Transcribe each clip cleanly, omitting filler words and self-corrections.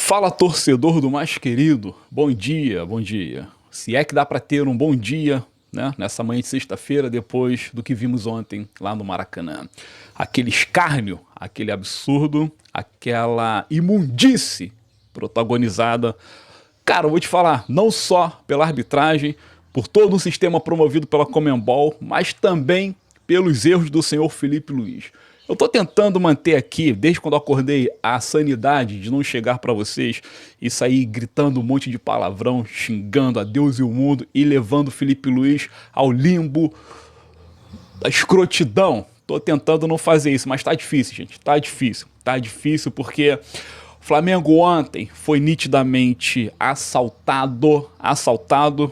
Fala, torcedor do mais querido, bom dia, bom dia. Se é que dá para ter um bom dia, né, nessa manhã de sexta-feira, depois do que vimos ontem lá no Maracanã. Aquele escárnio, aquele absurdo, aquela imundície protagonizada. Cara, eu vou te falar, não só pela arbitragem, por todo um sistema promovido pela Conmebol, mas também pelos erros do senhor Felipe Luiz. Eu tô tentando manter aqui, desde quando eu acordei, a sanidade de não chegar pra vocês e sair gritando um monte de palavrão, xingando a Deus e o mundo e levando o Felipe Luiz ao limbo da escrotidão. Tô tentando não fazer isso, mas tá difícil, gente. Tá difícil. Tá difícil porque o Flamengo ontem foi nitidamente assaltado,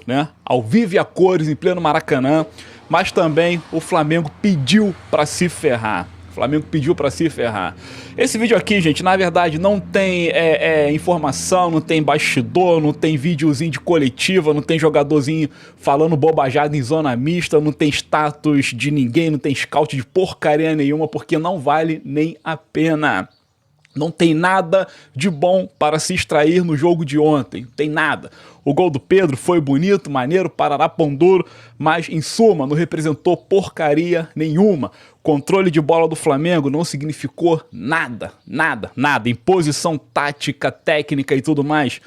né? Ao vivo e a cores, em pleno Maracanã. Mas também o Flamengo pediu pra se ferrar. O Flamengo pediu pra se ferrar. Esse vídeo aqui, gente, na verdade não tem informação, não tem bastidor, não tem videozinho de coletiva, não tem jogadorzinho falando bobajada em zona mista, não tem status de ninguém, não tem scout de porcaria nenhuma, porque não vale nem a pena. Não tem nada de bom para se extrair no jogo de ontem. Não tem nada. O gol do Pedro foi bonito, maneiro, parará pão duro, mas em suma não representou porcaria nenhuma. Controle de bola do Flamengo não significou nada, nada, nada. Imposição tática, técnica e tudo mais.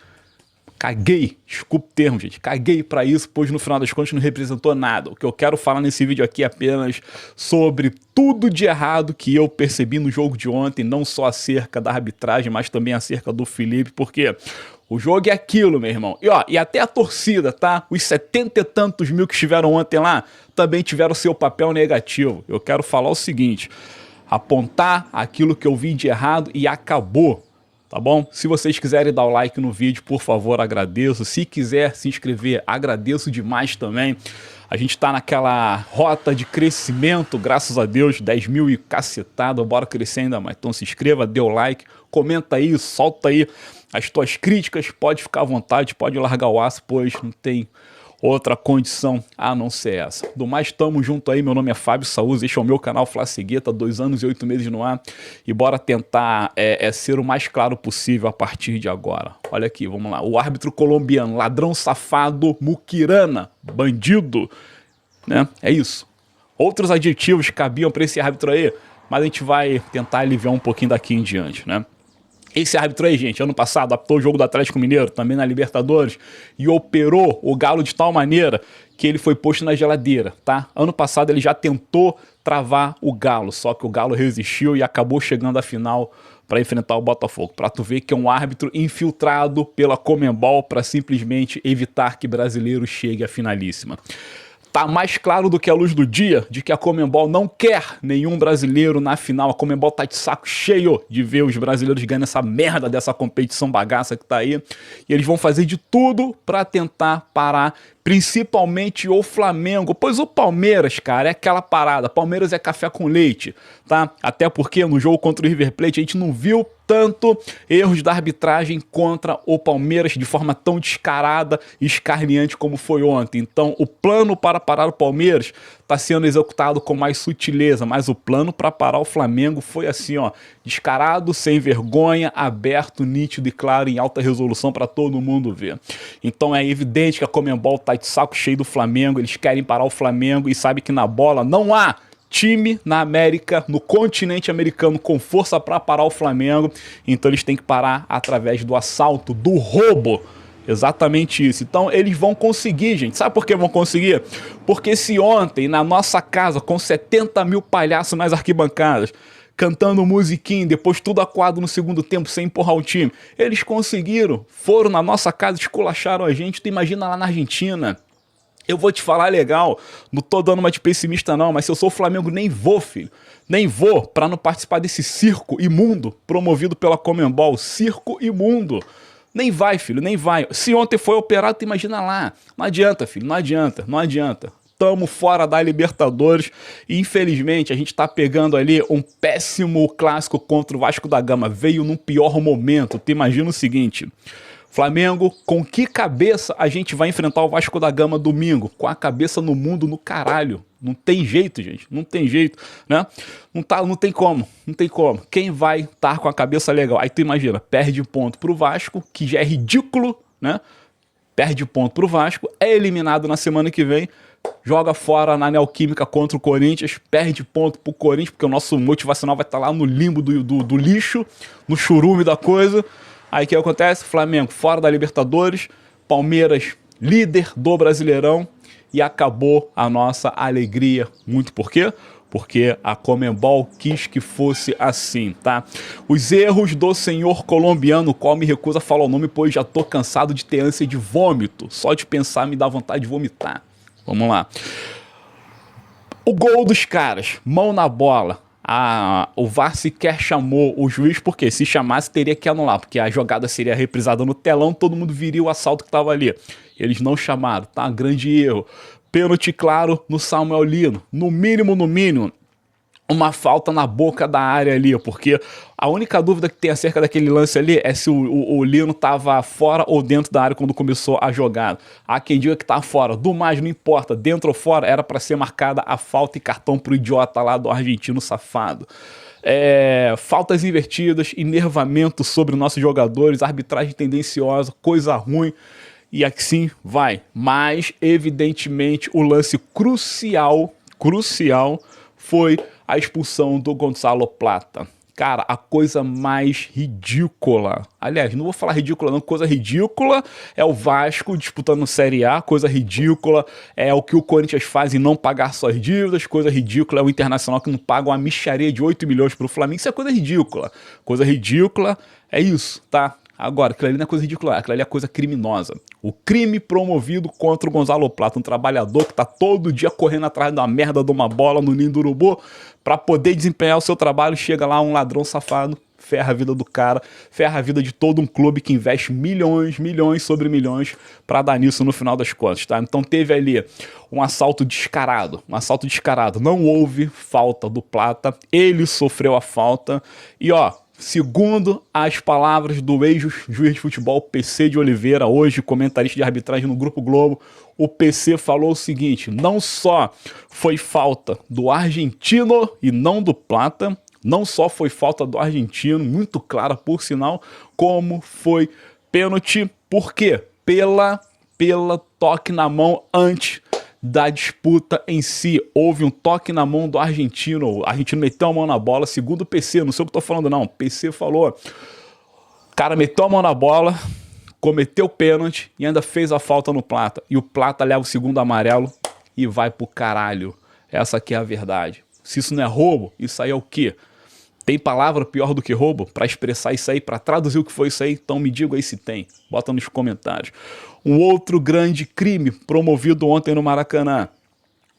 Caguei, desculpa o termo, gente, caguei pra isso, pois no final das contas não representou nada. O que eu quero falar nesse vídeo aqui é apenas sobre tudo de errado que eu percebi no jogo de ontem, não só acerca da arbitragem, mas também acerca do Felipe, porque o jogo é aquilo, meu irmão. E até a torcida, tá? Os 70 e tantos mil que estiveram ontem lá, também tiveram seu papel negativo. Eu quero falar o seguinte, apontar aquilo que eu vi de errado e acabou. Tá bom? Se vocês quiserem dar o like no vídeo, por favor, agradeço. Se quiser se inscrever, agradeço demais também. A gente tá naquela rota de crescimento, graças a Deus, 10 mil e cacetada, bora crescer ainda mais. Então se inscreva, dê o like, comenta aí, solta aí as tuas críticas, pode ficar à vontade, pode largar o aço, pois não tem outra condição a não ser essa. Do mais, tamo junto aí, meu nome é Fábio Saúz, este é o meu canal Fla Cegueta, 2 anos e 8 meses no ar, e bora tentar ser o mais claro possível a partir de agora. Olha aqui, vamos lá, o árbitro colombiano, ladrão safado, muquirana, bandido, né, é isso. Outros adjetivos cabiam para esse árbitro aí, mas a gente vai tentar aliviar um pouquinho daqui em diante, né. Esse árbitro aí, gente, ano passado apitou o jogo do Atlético Mineiro, também na Libertadores, e operou o Galo de tal maneira que ele foi posto na geladeira, tá? Ano passado ele já tentou travar o Galo, só que o Galo resistiu e acabou chegando à final para enfrentar o Botafogo. Pra tu ver que é um árbitro infiltrado pela Conmebol para simplesmente evitar que brasileiro chegue à finalíssima. Tá mais claro do que a luz do dia de que a Conmebol não quer nenhum brasileiro na final. A Conmebol tá de saco cheio de ver os brasileiros ganhando essa merda dessa competição bagaça que tá aí. E eles vão fazer de tudo para tentar parar principalmente o Flamengo, pois o Palmeiras, cara, é aquela parada, Palmeiras é café com leite, tá? Até porque no jogo contra o River Plate a gente não viu tanto erros da arbitragem contra o Palmeiras de forma tão descarada e escarniante como foi ontem. Então o plano para parar o Palmeiras está sendo executado com mais sutileza, mas o plano para parar o Flamengo foi assim, ó, descarado, sem vergonha, aberto, nítido e claro, em alta resolução para todo mundo ver. Então é evidente que a Conmebol tá de saco cheio do Flamengo, eles querem parar o Flamengo e sabe que na bola não há time na América, no continente americano, com força para parar o Flamengo, então eles têm que parar através do assalto, do roubo. Exatamente isso. Então eles vão conseguir, gente. Sabe por que vão conseguir? Porque se ontem, na nossa casa, com 70 mil palhaços nas arquibancadas, cantando musiquinha, depois tudo acuado no segundo tempo, sem empurrar o time, eles conseguiram, foram na nossa casa, esculacharam a gente, tu imagina lá na Argentina. Eu vou te falar legal, não tô dando uma de pessimista não, mas se eu sou o Flamengo nem vou, filho. Nem vou pra não participar desse circo imundo promovido pela Conmebol, circo imundo. Nem vai, filho, nem vai. Se ontem foi operado, tu imagina lá. Não adianta, filho, não adianta, não adianta. Tamo fora da Libertadores e infelizmente a gente tá pegando ali um péssimo clássico contra o Vasco da Gama. Veio num pior momento, tu imagina o seguinte... Flamengo, com que cabeça a gente vai enfrentar o Vasco da Gama domingo? Com a cabeça no mundo, no caralho. Não tem jeito, gente. Não tem jeito, né? Não tem como. Não tem como. Quem vai estar com a cabeça legal? Aí tu imagina, perde ponto pro Vasco, que já é ridículo, né? Perde ponto pro Vasco, é eliminado na semana que vem, joga fora na Neoquímica contra o Corinthians, perde ponto pro Corinthians, porque o nosso motivacional vai estar lá no limbo do lixo, no churume da coisa. Aí o que acontece? Flamengo fora da Libertadores, Palmeiras líder do Brasileirão, e acabou a nossa alegria. Muito por quê? Porque a Conmebol quis que fosse assim, tá? Os erros do senhor colombiano, qual me recusa a falar o nome, pois já tô cansado de ter ânsia de vômito. Só de pensar me dá vontade de vomitar. Vamos lá. O gol dos caras, mão na bola. O VAR sequer chamou o juiz, porque se chamasse teria que anular, porque a jogada seria reprisada no telão, todo mundo viria o assalto que estava ali. Eles não chamaram, tá? Grande erro. Pênalti claro no Samuel Lino. No mínimo, uma falta na boca da área ali, porque a única dúvida que tem acerca daquele lance ali é se o Lino tava fora ou dentro da área quando começou a jogada. Há quem diga que tá fora, do mais não importa, dentro ou fora, era para ser marcada a falta e cartão pro idiota lá do argentino safado. Faltas invertidas, enervamento sobre nossos jogadores, arbitragem tendenciosa, coisa ruim. E assim vai. Mas, evidentemente, o lance crucial foi a expulsão do Gonzalo Plata. Cara, a coisa mais ridícula. Aliás, não vou falar ridícula não, coisa ridícula é o Vasco disputando Série A, coisa ridícula é o que o Corinthians faz em não pagar suas dívidas, coisa ridícula é o Internacional que não paga uma mixaria de 8 milhões pro Flamengo, isso é coisa ridícula. Coisa ridícula é isso, tá? Agora, aquilo ali não é coisa ridícula, aquilo ali é coisa criminosa. O crime promovido contra o Gonzalo Plata, um trabalhador que tá todo dia correndo atrás da merda de uma bola no ninho do urubu para poder desempenhar o seu trabalho, chega lá um ladrão safado, ferra a vida do cara, ferra a vida de todo um clube que investe milhões sobre milhões para dar nisso no final das contas, tá? Então teve ali um assalto descarado, não houve falta do Plata, ele sofreu a falta e ó, segundo as palavras do ex-juiz de futebol PC de Oliveira, hoje comentarista de arbitragem no Grupo Globo, o PC falou o seguinte, não só foi falta do argentino e não do Plata, não só foi falta do argentino, muito clara por sinal, como foi pênalti, por quê? Pela toque na mão antes da disputa em si. Houve um toque na mão do argentino, o argentino meteu a mão na bola, segundo o PC, não sei o que eu tô falando não, o PC falou, o cara meteu a mão na bola, cometeu o pênalti e ainda fez a falta no Plata, e o Plata leva o segundo amarelo e vai pro caralho. Essa aqui é a verdade. Se isso não é roubo, isso aí é o quê? Tem palavra pior do que roubo para expressar isso aí, para traduzir o que foi isso aí? Então me diga aí se tem. Bota nos comentários. Um outro grande crime promovido ontem no Maracanã.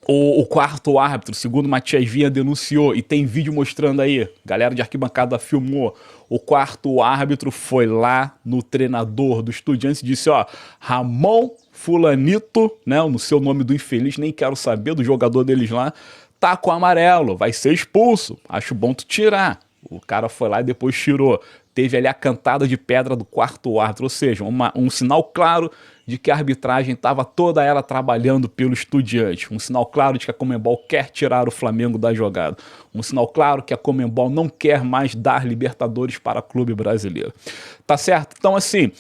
O quarto árbitro, segundo Matias Vinha denunciou, e tem vídeo mostrando aí, galera de arquibancada filmou, o quarto árbitro foi lá no treinador do Estudiantes e disse, ó, Ramon Fulanito, né, no seu nome do infeliz, nem quero saber, do jogador deles lá, tá com amarelo, vai ser expulso, acho bom tu tirar. O cara foi lá e depois tirou. Teve ali a cantada de pedra do quarto árbitro, ou seja, um sinal claro de que a arbitragem estava toda ela trabalhando pelo Estudiante. Um sinal claro de que a Conmebol quer tirar o Flamengo da jogada. Um sinal claro que a Conmebol não quer mais dar Libertadores para o clube brasileiro. Tá certo? Então assim,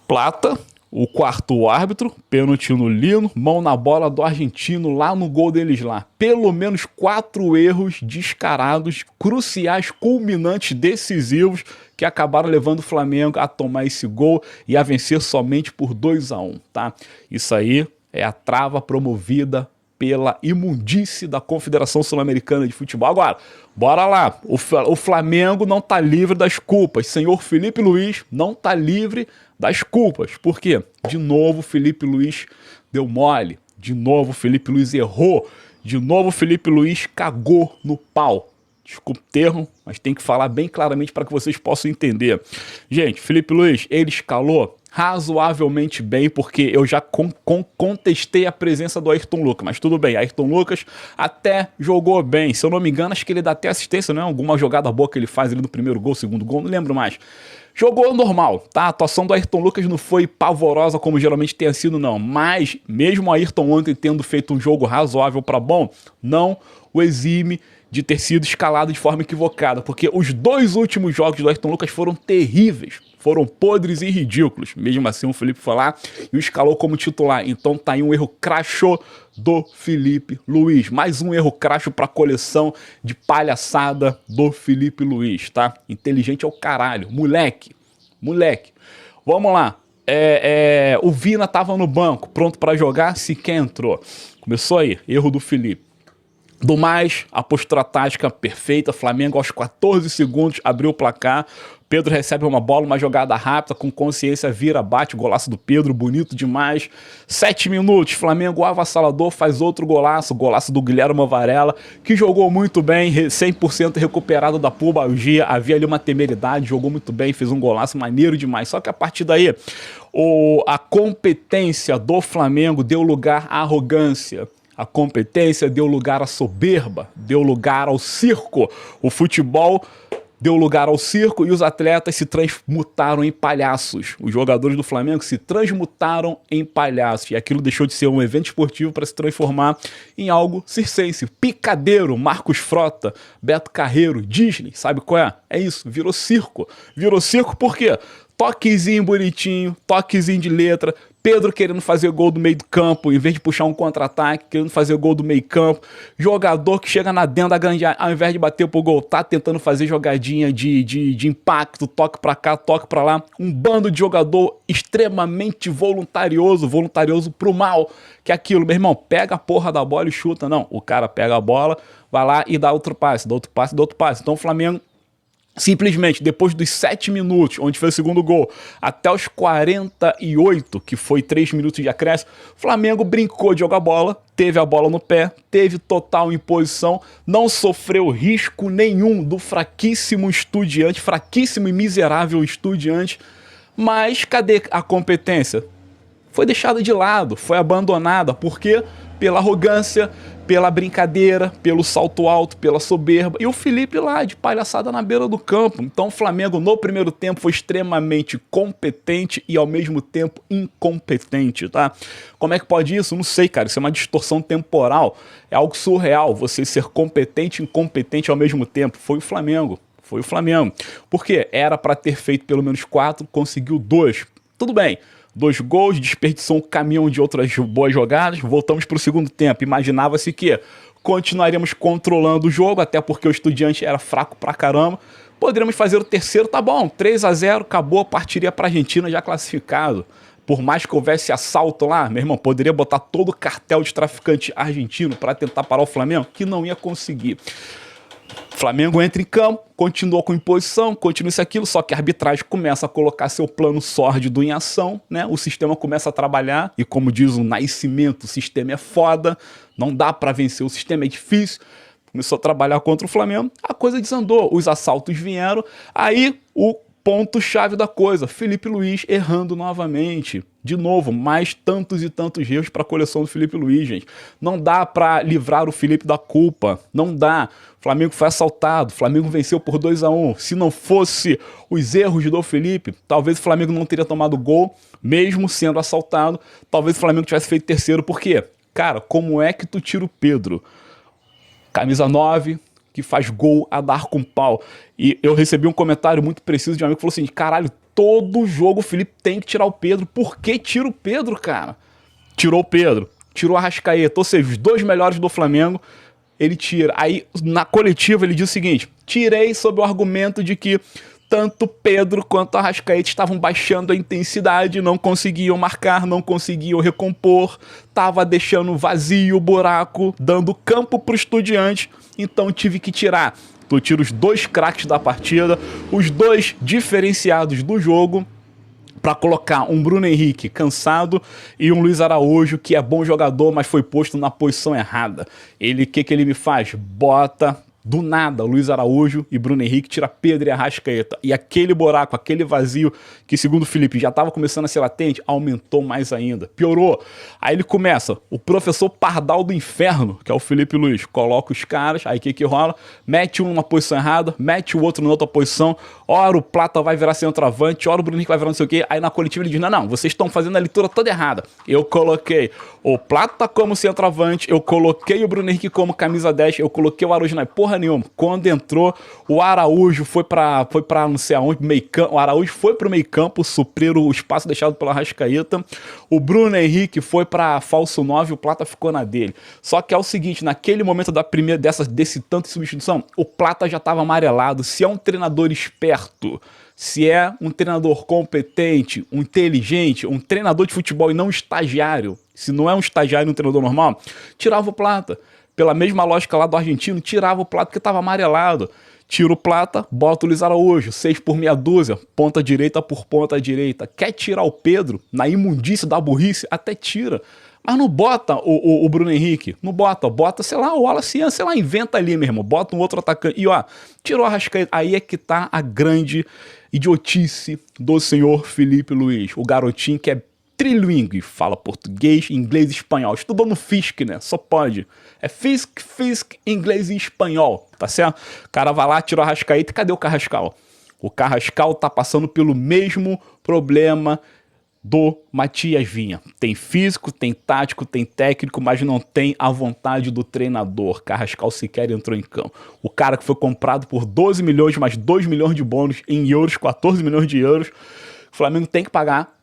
Plata, o quarto árbitro, pênalti no Lino, mão na bola do argentino lá no gol deles lá. Pelo menos 4 erros descarados, cruciais, culminantes, decisivos, que acabaram levando o Flamengo a tomar esse gol e a vencer somente por 2-1, tá? Isso aí é a trava promovida pela imundície da Confederação Sul-Americana de Futebol. Agora, bora lá. O Flamengo não tá livre das culpas. Senhor Felipe Luiz não tá livre das culpas. Por quê? De novo, Felipe Luiz deu mole. De novo, Felipe Luiz errou. De novo, Felipe Luiz cagou no pau. Desculpa o termo, mas tem que falar bem claramente para que vocês possam entender. Gente, Felipe Luiz, ele escalou razoavelmente bem, porque eu já contestei a presença do Ayrton Lucas, mas tudo bem, Ayrton Lucas até jogou bem, se eu não me engano, acho que ele dá até assistência, né? Alguma jogada boa que ele faz ali no primeiro gol, segundo gol, não lembro mais. Jogou normal, tá? A atuação do Ayrton Lucas não foi pavorosa como geralmente tem sido, não. Mas, mesmo o Ayrton ontem tendo feito um jogo razoável para bom, não o exime de ter sido escalado de forma equivocada. Porque os 2 últimos jogos do Ayrton Lucas foram terríveis. Foram podres e ridículos. Mesmo assim, o Felipe foi lá e o escalou como titular. Então tá aí um erro cracho do Felipe Luiz. Mais um erro cracho pra coleção de palhaçada do Felipe Luiz, tá? Inteligente é o caralho. Moleque. Vamos lá. O Vina tava no banco, pronto pra jogar, sequer entrou. Começou aí, erro do Felipe. Do mais, a postura tática perfeita. Flamengo aos 14 segundos abriu o placar. Pedro recebe uma bola, uma jogada rápida, com consciência, vira, bate, golaço do Pedro, bonito demais. 7 minutos, Flamengo avassalador, faz outro golaço do Guilherme Varela, que jogou muito bem, 100% recuperado da pubalgia, havia ali uma temeridade, jogou muito bem, fez um golaço maneiro demais. Só que a partir daí, a competência do Flamengo deu lugar à arrogância. A competência deu lugar à soberba, deu lugar ao circo. O futebol deu lugar ao circo e os atletas se transmutaram em palhaços. Os jogadores do Flamengo se transmutaram em palhaços. E aquilo deixou de ser um evento esportivo para se transformar em algo circense. Picadeiro, Marcos Frota, Beto Carreiro, Disney, sabe qual é? É isso, virou circo. Virou circo por quê? Toquezinho bonitinho, toquezinho de letra, Pedro querendo fazer gol do meio do campo, em vez de puxar um contra-ataque, querendo fazer gol do meio campo, jogador que chega na dentro da grande área, ao invés de bater pro gol, tá tentando fazer jogadinha de impacto, toque pra cá, toque pra lá, um bando de jogador extremamente voluntarioso pro mal, que é aquilo, meu irmão, pega a porra da bola e chuta, não, o cara pega a bola, vai lá e dá outro passe, então o Flamengo simplesmente, depois dos 7 minutos, onde foi o segundo gol, até os 48, que foi 3 minutos de acréscimo, o Flamengo brincou de jogar bola, teve a bola no pé, teve total imposição, não sofreu risco nenhum do fraquíssimo e miserável Estudiante, mas cadê a competência? Foi deixada de lado, foi abandonada, porque pela arrogância, pela brincadeira, pelo salto alto, pela soberba, e o Felipe lá de palhaçada na beira do campo. Então o Flamengo no primeiro tempo foi extremamente competente e ao mesmo tempo incompetente, tá? Como é que pode isso? Não sei, cara, isso é uma distorção temporal, é algo surreal, você ser competente e incompetente ao mesmo tempo. Foi o Flamengo. Porque era para ter feito pelo menos 4, conseguiu 2. Tudo bem. 2 gols, desperdiçou um caminhão de outras boas jogadas, voltamos para o segundo tempo. Imaginava-se que continuaríamos controlando o jogo, até porque o Estudiante era fraco pra caramba. Poderíamos fazer o terceiro, tá bom, 3-0, acabou, partiria para a Argentina já classificado. Por mais que houvesse assalto lá, meu irmão, poderia botar todo o cartel de traficante argentino para tentar parar o Flamengo, que não ia conseguir. Flamengo entra em campo, continua com imposição, continua isso aquilo, só que a arbitragem começa a colocar seu plano sórdido em ação, né? O sistema começa a trabalhar e, como diz o Nascimento, o sistema é foda, não dá pra vencer, o sistema é difícil. Começou a trabalhar contra o Flamengo, a coisa desandou, os assaltos vieram, aí o ponto-chave da coisa, Felipe Luiz errando novamente. De novo, mais tantos e tantos erros para a coleção do Felipe Luiz, gente. Não dá para livrar o Felipe da culpa. Não dá. O Flamengo foi assaltado. O Flamengo venceu por 2-1. Se não fosse os erros do Felipe, talvez o Flamengo não teria tomado gol, mesmo sendo assaltado. Talvez o Flamengo tivesse feito terceiro. Por quê? Cara, como é que tu tira o Pedro? Camisa 9... que faz gol a dar com pau. E eu recebi um comentário muito preciso de um amigo que falou assim, caralho, todo jogo o Felipe tem que tirar o Pedro. Por que tira o Pedro, cara? Tirou o Pedro, tirou a Arrascaeta, ou seja, os 2 melhores do Flamengo, ele tira. Aí, na coletiva, ele diz o seguinte, tirei sob o argumento de que tanto Pedro quanto a Arrascaeta estavam baixando a intensidade, não conseguiam marcar, não conseguiam recompor, tava deixando vazio o buraco, dando campo pro Estudiante, então tive que tirar. Tu tira os 2 craques da partida, os 2 diferenciados do jogo, para colocar um Bruno Henrique cansado e um Luiz Araújo, que é bom jogador, mas foi posto na posição errada. Ele, o que ele me faz? Bota Do nada, Luiz Araújo e Bruno Henrique tira Pedro e Arrascaeta. E aquele buraco, aquele vazio, que segundo o Felipe já estava começando a ser latente, aumentou mais ainda. Piorou. Aí ele começa, o professor Pardal do Inferno, que é o Felipe Luiz, coloca os caras, aí o que rola? Mete um numa posição errada, mete o outro na outra posição, ora o Plata vai virar centroavante, ora o Bruno Henrique vai virar não sei o quê. Aí na coletiva ele diz, não, vocês estão fazendo a leitura toda errada. Eu coloquei o Plata como centroavante, eu coloquei o Bruno Henrique como camisa 10, eu coloquei o Araújo na porra nenhuma. Quando entrou, o Araújo foi pra não sei aonde, meio campo, o Araújo foi pro meio campo, suprir o espaço deixado pela Arrascaeta, o Bruno Henrique foi pra falso 9, o Plata ficou na dele. Só que é o seguinte, naquele momento desse tanto de substituição, o Plata já tava amarelado. Se é um treinador esperto, se é um treinador competente, um inteligente, um treinador de futebol e não um estagiário, se não é um estagiário e um treinador normal, tirava o Plata. Pela mesma lógica lá do argentino, tirava o Plata porque estava amarelado. Tira o Plata, bota o Luiz Araújo, 6 por meia dúzia, ponta direita por ponta direita. Quer tirar o Pedro, na imundície da burrice, até tira. Mas não bota o Bruno Henrique, não bota, sei lá, o Wallace, sei lá, inventa ali, meu irmão, bota um outro atacante. E ó, tirou a Arrascaeta, aí é que tá a grande idiotice do senhor Felipe Luiz, o garotinho que é trilingue, fala português, inglês e espanhol. Estudou no Fisk, né? Só pode. É Fisk, inglês e espanhol, tá certo? O cara vai lá, tirou a Arrascaeta e cadê o Carrascal? O Carrascal tá passando pelo mesmo problema do Matias Vinha. Tem físico, tem tático, tem técnico, mas não tem a vontade do treinador. Carrascal sequer entrou em campo. O cara que foi comprado por 12 milhões, mais 2 milhões de bônus em euros, 14 milhões de euros. O Flamengo tem que pagar.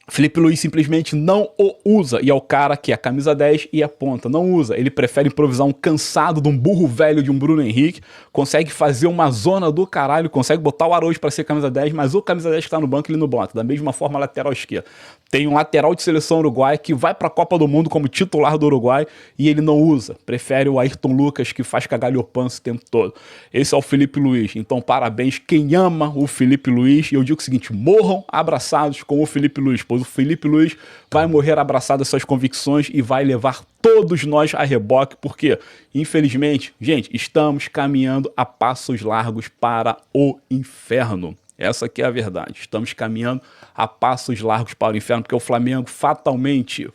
Felipe Luiz simplesmente não o usa. E é o cara que é a camisa 10 e a ponta. Não usa. Ele prefere improvisar um cansado de um burro velho de um Bruno Henrique. Consegue fazer uma zona do caralho. Consegue botar o Araújo para ser camisa 10. Mas o camisa 10 que tá no banco ele não bota. Da mesma forma, lateral esquerda. Tem um lateral de seleção uruguaia que vai pra Copa do Mundo como titular do Uruguai. E ele não usa. Prefere o Ayrton Lucas que faz cagalhopança o tempo todo. Esse é o Felipe Luiz. Então parabéns quem ama o Felipe Luiz. E eu digo o seguinte, morram abraçados com o Felipe Luiz. Pois o Felipe Luiz vai morrer abraçado às suas convicções e vai levar todos nós a reboque, porque, infelizmente, gente, estamos caminhando a passos largos para o inferno. Essa aqui é a verdade. Estamos caminhando a passos largos para o inferno, porque o Flamengo fatalmente,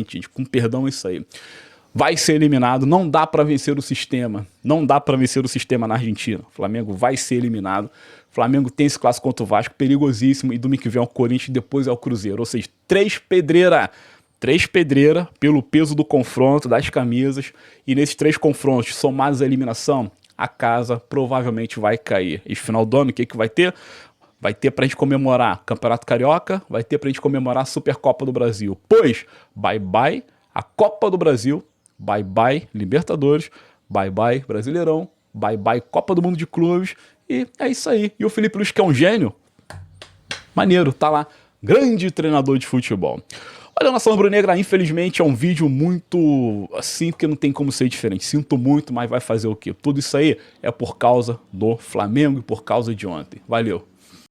gente, com perdão isso aí, vai ser eliminado. Não dá para vencer o sistema. Não dá para vencer o sistema na Argentina. O Flamengo vai ser eliminado. O Flamengo tem esse clássico contra o Vasco, perigosíssimo. E domingo que vem é o Corinthians, depois é o Cruzeiro. Ou seja, três pedreiras pelo peso do confronto, das camisas. E nesses 3 confrontos, somados à eliminação, a casa provavelmente vai cair. E final do ano, o que vai ter? Vai ter pra gente comemorar Campeonato Carioca, vai ter pra gente comemorar a Supercopa do Brasil. Pois, bye-bye a Copa do Brasil, bye-bye Libertadores, bye-bye Brasileirão, bye-bye Copa do Mundo de Clubes. E é isso aí. E o Felipe Luiz, que é um gênio, maneiro, tá lá. Grande treinador de futebol. Olha, Nação Rubro-Negra, infelizmente é um vídeo muito assim, porque não tem como ser diferente. Sinto muito, mas vai fazer o quê? Tudo isso aí é por causa do Flamengo e por causa de ontem. Valeu!